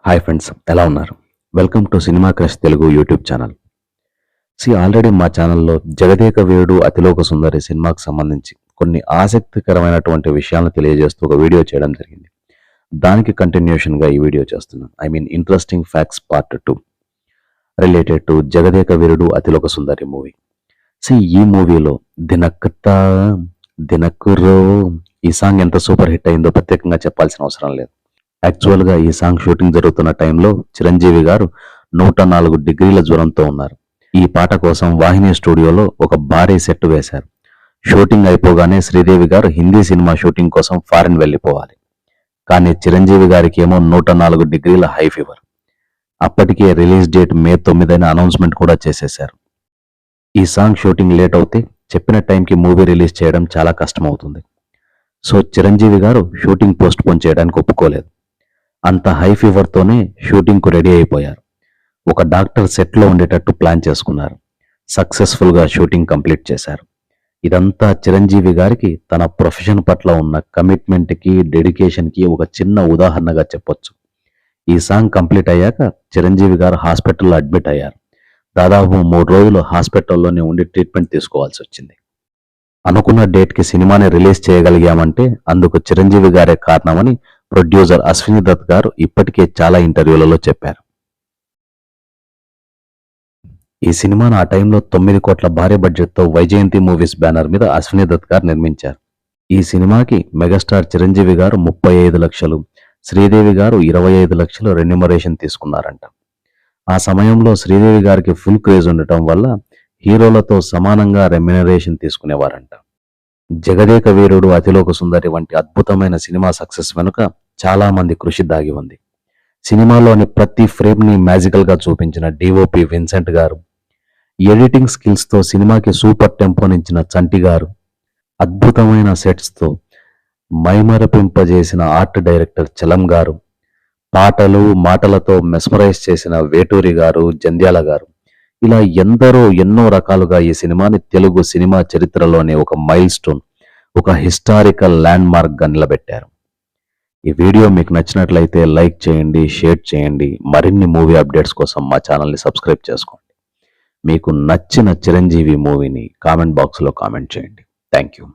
Hi friends, ఎలా ఉన్నారు? Welcome to cinema crush Telugu YouTube channel. Already మా ఛానల్లో జగదేక వీరుడు అతిలోక సుందరి సినిమాకు సంబంధించి కొన్ని ఆసక్తికరమైనటువంటి విషయాలను తెలియజేస్తూ ఒక వీడియో చేయడం జరిగింది. దానికి కంటిన్యూషన్గా ఈ వీడియో చేస్తున్నాను. Interesting facts part 2 related to Jagadeka Veerudu Athiloka Sundari movie. ఈ మూవీలో దినక్కుతా దినక్కురో ఈ సాంగ్ ఎంత సూపర్ హిట్ అయిందో ప్రత్యేకంగా చెప్పాల్సిన అవసరం లేదు. యాక్చువల్గా ఈ సాంగ్ షూటింగ్ జరుగుతున్న టైంలో చిరంజీవి గారు 104 డిగ్రీల జ్వరంతో ఉన్నారు. ఈ పాట కోసం వాహిని స్టూడియోలో ఒక భారీ సెట్ వేశారు. షూటింగ్ అయిపోగానే శ్రీదేవి గారు హిందీ సినిమా షూటింగ్ కోసం ఫారిన్ వెళ్ళిపోవాలి. కానీ చిరంజీవి గారికి ఏమో 104 డిగ్రీల హై ఫీవర్. అప్పటికే రిలీజ్ డేట్ May 9 అనౌన్స్మెంట్ కూడా చేసేశారు. ఈ సాంగ్ షూటింగ్ లేట్ అవుతే చెప్పిన టైంకి మూవీ రిలీజ్ చేయడం చాలా కష్టమవుతుంది. చిరంజీవి గారు షూటింగ్ పోస్ట్ పోన్ చేయడానికి ఒప్పుకోలేదు. అంత హై ఫీవర్తోనే షూటింగ్కు రెడీ అయిపోయారు. ఒక డాక్టర్ సెట్లో ఉండేటట్టు ప్లాన్ చేసుకున్నారు. సక్సెస్ఫుల్గా షూటింగ్ కంప్లీట్ చేశారు. ఇదంతా చిరంజీవి గారికి తన ప్రొఫెషన్ పట్ల ఉన్న కమిట్మెంట్కి, డెడికేషన్కి ఒక చిన్న ఉదాహరణగా చెప్పొచ్చు. ఈ సాంగ్ కంప్లీట్ అయ్యాక చిరంజీవి గారు హాస్పిటల్లో అడ్మిట్ అయ్యారు. దాదాపు 3 రోజులు హాస్పిటల్లోనే ఉండి ట్రీట్మెంట్ తీసుకోవాల్సి వచ్చింది. అనుకున్న డేట్కి సినిమాని రిలీజ్ చేయగలిగామంటే అందుకు చిరంజీవి గారే కారణమని ప్రొడ్యూసర్ అశ్విని దత్ గారు ఇప్పటికే చాలా ఇంటర్వ్యూలలో చెప్పారు. ఈ సినిమాను ఆ టైంలో 9 కోట్ల భారీ బడ్జెట్తో వైజయంతి మూవీస్ బ్యానర్ మీద అశ్విని దత్ గారు నిర్మించారు. ఈ సినిమాకి మెగాస్టార్ చిరంజీవి గారు 35 లక్షలు, శ్రీదేవి గారు 25 లక్షలు రెన్యుమరేషన్ తీసుకున్నారంట. ఆ సమయంలో శ్రీదేవి గారికి ఫుల్ క్రేజ్ ఉండటం వల్ల హీరోలతో సమానంగా రెమ్యునరేషన్ తీసుకునేవారంట. జగదేక వీరుడు అతిలోక సుందరి వంటి అద్భుతమైన సినిమా సక్సెస్ వెనుక చాలా మంది కృషి దాగి ఉంది. సినిమాలోని ప్రతి ఫ్రేమ్ని మ్యాజికల్గా చూపించిన డిఓపి విన్సెంట్ గారు, ఎడిటింగ్ స్కిల్స్తో సినిమాకి సూపర్ టెంపోనిచ్చిన చంటి గారు, అద్భుతమైన సెట్స్తో మైమరపింపజేసిన ఆర్ట్ డైరెక్టర్ చలం గారు, పాటలు మాటలతో మెస్మరైజ్ చేసిన వేటూరి గారు, జంధ్యాల గారు, ఇలా ఎందరో ఎన్నో రకాలుగా ఈ సినిమాని తెలుగు సినిమా చరిత్రలోనే ఒక మైల్ స్టోన్, ఒక హిస్టారికల్ ల్యాండ్ మార్క్గా నిలబెట్టారు. ఈ వీడియో మీకు నచ్చినట్లయితే లైక్ చేయండి, షేర్ చేయండి. మరిన్ని మూవీ అప్డేట్స్ కోసం మా ఛానల్ని సబ్స్క్రైబ్ చేసుకోండి. మీకు నచ్చిన చిరంజీవి మూవీని కామెంట్ బాక్స్లో కామెంట్ చేయండి. Thank you.